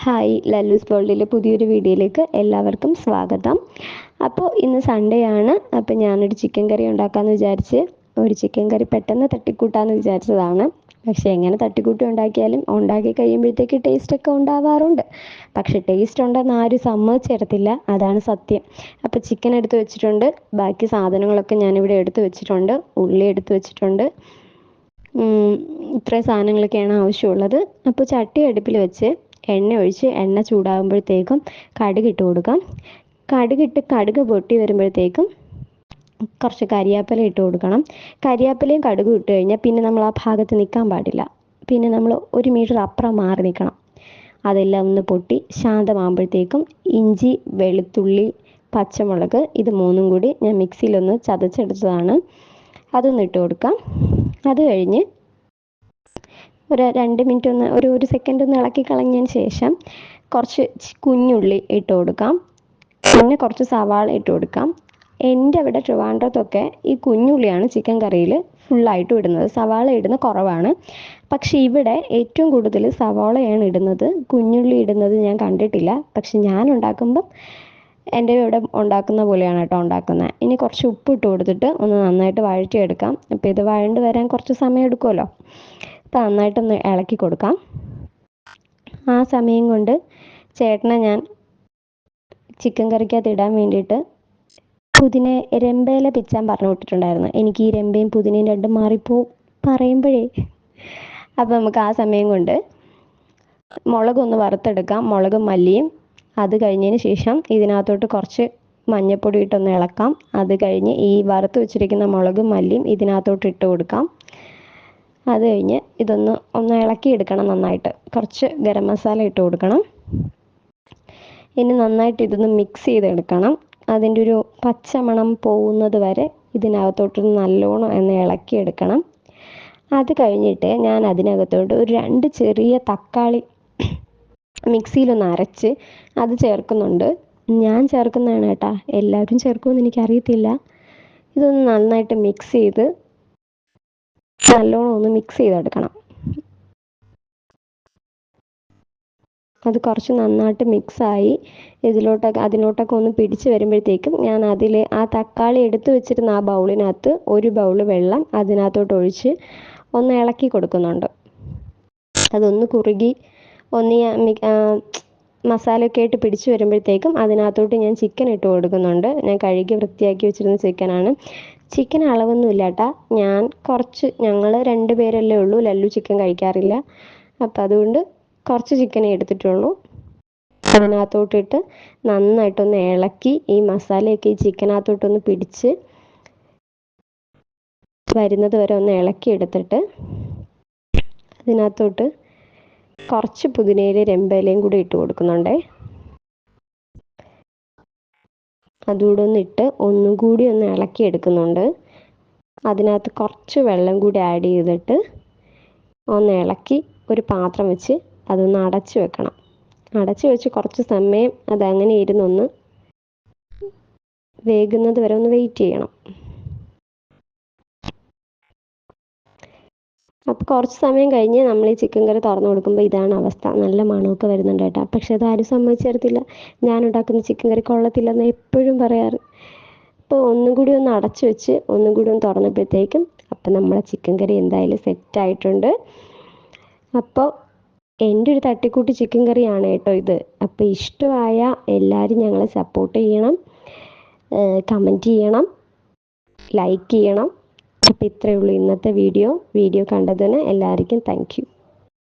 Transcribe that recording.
Hi, ലല്ലൂസ് വേൾഡിലെ പുതിയൊരു വീഡിയോയിലേക്ക് എല്ലാവർക്കും സ്വാഗതം. അപ്പോൾ ഇന്ന് സൺഡേ ആണ്. അപ്പോൾ ഞാനൊരു ചിക്കൻ കറി ഉണ്ടാക്കാമെന്ന് വിചാരിച്ച് ഒരു ചിക്കൻ കറി പെട്ടെന്ന് തട്ടിക്കൂട്ടാമെന്ന് വിചാരിച്ചതാണ്. പക്ഷേ എങ്ങനെ തട്ടിക്കൂട്ടി ഉണ്ടാക്കിയാലും ഉണ്ടാക്കി കഴിയുമ്പോഴത്തേക്ക് ടേസ്റ്റൊക്കെ ഉണ്ടാവാറുണ്ട്. പക്ഷേ ടേസ്റ്റ് ഉണ്ടെന്ന് ആരും സമ്മതിച്ചിരത്തില്ല, അതാണ് സത്യം. അപ്പോൾ ചിക്കൻ എടുത്ത് വെച്ചിട്ടുണ്ട്, ബാക്കി സാധനങ്ങളൊക്കെ ഞാനിവിടെ എടുത്ത് വെച്ചിട്ടുണ്ട്. ഉള്ളി എടുത്ത് വെച്ചിട്ടുണ്ട്. ഇത്രയും സാധനങ്ങളൊക്കെയാണ് ആവശ്യമുള്ളത്. അപ്പോൾ ചട്ടി അടുപ്പിൽ വെച്ച് എണ്ണ ഒഴിച്ച് എണ്ണ ചൂടാകുമ്പോഴത്തേക്കും കടുകിട്ട് കൊടുക്കാം. കടുക് പൊട്ടി വരുമ്പോഴത്തേക്കും കുറച്ച് കരിയാപ്പില ഇട്ട് കൊടുക്കണം. കരിയാപ്പിലയും കടുകും ഇട്ട് കഴിഞ്ഞാൽ പിന്നെ നമ്മൾ ആ ഭാഗത്ത് നിൽക്കാൻ പാടില്ല. പിന്നെ നമ്മൾ 1 മീറ്റർ അപ്പുറം മാറി നിൽക്കണം. അതെല്ലാം ഒന്ന് പൊട്ടി ശാന്തമാകുമ്പോഴത്തേക്കും ഇഞ്ചി, വെളുത്തുള്ളി, പച്ചമുളക് ഇത് 3ഉം കൂടി ഞാൻ മിക്സിയിലൊന്ന് ചതച്ചെടുത്തതാണ്, അതൊന്ന് ഇട്ട് കൊടുക്കാം. അത് കഴിഞ്ഞ് ഒരു 2 മിനിറ്റ് ഒരു സെക്കൻഡ് ഒന്ന് ഇളക്കി കളഞ്ഞതിന് ശേഷം കുറച്ച് കുഞ്ഞുള്ളി ഇട്ട് കൊടുക്കാം. പിന്നെ കുറച്ച് സവാള ഇട്ട് കൊടുക്കാം. എൻ്റെ അവിടെ ട്രിവാൻഡ്രത്തൊക്കെ ഈ കുഞ്ഞുള്ളിയാണ് ചിക്കൻ കറിയിൽ ഫുള്ളായിട്ട് ഇടുന്നത്, സവാള ഇടുന്നത് കുറവാണ്. പക്ഷേ ഇവിടെ ഏറ്റവും കൂടുതൽ സവാളയാണ് ഇടുന്നത്, കുഞ്ഞുള്ളി ഇടുന്നത് ഞാൻ കണ്ടിട്ടില്ല. പക്ഷെ ഞാൻ ഉണ്ടാക്കുമ്പം എൻ്റെ ഇവിടെ ഉണ്ടാക്കുന്ന പോലെയാണ് കേട്ടോ ഉണ്ടാക്കുന്നത്. ഇനി കുറച്ച് ഉപ്പ് ഇട്ട് കൊടുത്തിട്ട് ഒന്ന് നന്നായിട്ട് വഴറ്റിയെടുക്കാം. അപ്പോൾ ഇത് വഴണ്ട് വരാൻ കുറച്ച് സമയം എടുക്കുമല്ലോ. അപ്പോൾ നന്നായിട്ടൊന്ന് ഇളക്കി കൊടുക്കാം. ആ സമയം കൊണ്ട് ചേട്ടനെ ഞാൻ ചിക്കൻ കറിക്കകത്ത് ഇടാൻ വേണ്ടിയിട്ട് രമ്പയില പിച്ചാൻ പറഞ്ഞു വിട്ടിട്ടുണ്ടായിരുന്നു. എനിക്ക് ഈ രമ്പയും പുതിനയും രണ്ടും മാറിപ്പോവും പറയുമ്പോഴേ. അപ്പോൾ നമുക്ക് ആ സമയം കൊണ്ട് മുളകൊന്ന് വറുത്തെടുക്കാം, മുളകും മല്ലിയും. അത് കഴിഞ്ഞതിന് ശേഷം ഇതിനകത്തോട്ട് കുറച്ച് മഞ്ഞൾപ്പൊടി ഇട്ടൊന്ന് ഇളക്കാം. അത് കഴിഞ്ഞ് ഈ വറുത്ത് വെച്ചിരിക്കുന്ന മുളകും മല്ലിയും ഇതിനകത്തോട്ട് ഇട്ട് കൊടുക്കാം. അത് കഴിഞ്ഞ് ഒന്ന് ഇളക്കിയെടുക്കണം നന്നായിട്ട്. കുറച്ച് ഗരം മസാല ഇട്ട് കൊടുക്കണം. ഇനി നന്നായിട്ട് ഇതൊന്ന് മിക്സ് ചെയ്തെടുക്കണം. അതിൻ്റെ ഒരു പച്ചമണം പോകുന്നത് വരെ ഇതിനകത്തോട്ട് നല്ലോണം ഒന്ന് ഇളക്കിയെടുക്കണം. അത് കഴിഞ്ഞിട്ട് ഞാൻ അതിനകത്തോട്ട് ഒരു 2 ചെറിയ തക്കാളി മിക്സിയിലൊന്ന് അരച്ച് അത് ചേർക്കുന്നുണ്ട്. ഞാൻ ചേർക്കുന്നതാണ് കേട്ടോ, എല്ലാവരും ചേർക്കുമെന്ന് എനിക്കറിയത്തില്ല. ഇതൊന്ന് നന്നായിട്ട് മിക്സ് ചെയ്ത് നല്ലോണം ഒന്ന് മിക്സ് ചെയ്തെടുക്കണം. അത് കുറച്ച് നന്നായിട്ട് മിക്സായി അതിലോട്ടൊക്കെ ഒന്ന് പിടിച്ച് വരുമ്പോഴത്തേക്കും ഞാൻ ആ തക്കാളി എടുത്ത് വെച്ചിരുന്ന ആ ബൗളിനകത്ത് 1 ബൗൾ വെള്ളം അതിനകത്തോട്ട് ഒഴിച്ച് ഒന്ന് ഇളക്കി കൊടുക്കുന്നുണ്ട്. അതൊന്ന് കുറുകി മസാലയൊക്കെ ആയിട്ട് പിടിച്ച് വരുമ്പോഴത്തേക്കും അതിനകത്തോട്ട് ഞാൻ ചിക്കൻ ഇട്ട് കൊടുക്കുന്നുണ്ട്. ഞാൻ കഴുകി വൃത്തിയാക്കി വെച്ചിരുന്ന ചിക്കനാണ്. ചിക്കൻ അളവൊന്നുമില്ല കേട്ടോ, ഞങ്ങൾ 2 പേരല്ലേ ഉള്ളൂ, ലല്ലു ചിക്കൻ കഴിക്കാറില്ല. അപ്പം അതുകൊണ്ട് കുറച്ച് ചിക്കനേ എടുത്തിട്ടുള്ളൂ. അതിനകത്തോട്ടിട്ട് നന്നായിട്ടൊന്ന് ഇളക്കി ഈ മസാലയൊക്കെ ഈ ചിക്കനകത്തോട്ടൊന്ന് പിടിച്ച് വരുന്നത് വരെ ഒന്ന് ഇളക്കി എടുത്തിട്ട് അതിനകത്തോട്ട് കുറച്ച് പുതിനയിലയും രമ്പയിലയും കൂടി ഇട്ട് കൊടുക്കുന്നുണ്ടേ. അതുകൂടെ ഒന്നിട്ട് ഒന്നും കൂടി ഒന്ന് ഇളക്കി എടുക്കുന്നുണ്ട്. അതിനകത്ത് കുറച്ച് വെള്ളം കൂടി ആഡ് ചെയ്തിട്ട് ഒന്ന് ഇളക്കി ഒരു പാത്രം വെച്ച് അതൊന്ന് അടച്ചു വെക്കണം. അടച്ചു വെച്ച് കുറച്ച് സമയം അതങ്ങനെ ഇരുന്നൊന്ന് വേകുന്നത് വരെ ഒന്ന് വെയിറ്റ് ചെയ്യണം. അപ്പോൾ കുറച്ച് സമയം കഴിഞ്ഞ് നമ്മൾ ഈ ചിക്കൻ കറി തുറന്നു കൊടുക്കുമ്പോൾ ഇതാണ് അവസ്ഥ. നല്ല മണമൊക്കെ വരുന്നുണ്ട് കേട്ടോ. പക്ഷെ അതാരും സമ്മതിച്ചേരത്തില്ല, ഞാൻ ഉണ്ടാക്കുന്ന ചിക്കൻ കറി കൊള്ളത്തില്ലെന്ന് എപ്പോഴും പറയാറ്. അപ്പോൾ ഒന്നും കൂടി ഒന്ന് അടച്ചു വെച്ച് ഒന്നും കൂടി ഒന്ന് തുറന്നപ്പോഴത്തേക്കും അപ്പം നമ്മളെ ചിക്കൻ കറി എന്തായാലും സെറ്റായിട്ടുണ്ട്. അപ്പോൾ എൻ്റെ ഒരു തട്ടിക്കൂട്ടി ചിക്കൻ കറിയാണ് കേട്ടോ ഇത്. അപ്പോൾ ഇഷ്ടമായ എല്ലാവരും ഞങ്ങളെ സപ്പോർട്ട് ചെയ്യണം, കമൻറ്റ് ചെയ്യണം, ലൈക്ക് ചെയ്യണം. അപ്പോൾ ഇത്രയേ ഉള്ളൂ ഇന്നത്തെ വീഡിയോ കണ്ടതിന് എല്ലാവർക്കും താങ്ക് യു.